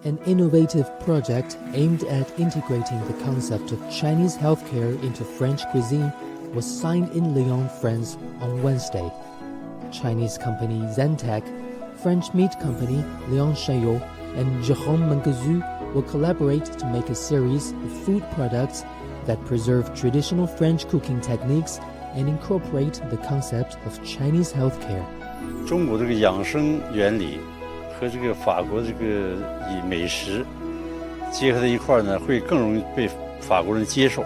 an innovative project aimed at integrating the concept of Chinese healthcare into French cuisine was signed in Lyon, France on Wednesday. Chinese company Zentech, French meat company Léon Chaillot, and Jérôme Manguzu will collaborate to make a series of food products that preserve traditional French cooking techniques and incorporate the concept of Chinese healthcare. 中国这个养生原理和这个法国这个以美食结合在一块呢，会更容易被法国人接受。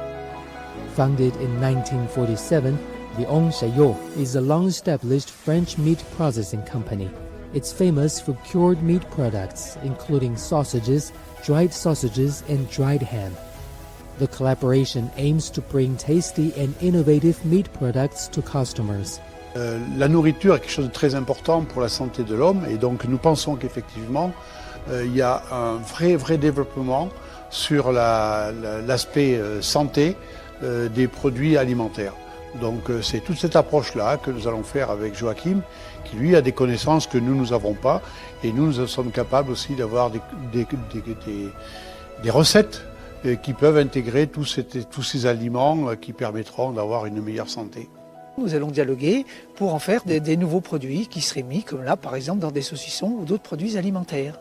Founded in 1947, Léon Chaillot is a long-established French meat processing company. It's famous for cured meat products, including sausages, dried sausages, and dried ham. The collaboration aims to bring tasty and innovative meat products to customers. La nourriture est quelque chose de très important pour la santé de l'homme et donc nous pensons qu'effectivement il y a un vrai développement sur l'aspect santé des produits alimentaires. Donc c'est toute cette approche-là que nous allons faire avec Joachim, qui lui a des connaissances que nous n'avons pas, et nous sommes capables aussi d'avoir des recettes qui peuvent intégrer tous ces aliments qui permettront d'avoir une meilleure santé. Nous allons dialoguer pour en faire des nouveaux produits qui seraient mis, comme là par exemple dans des saucissons ou d'autres produits alimentaires.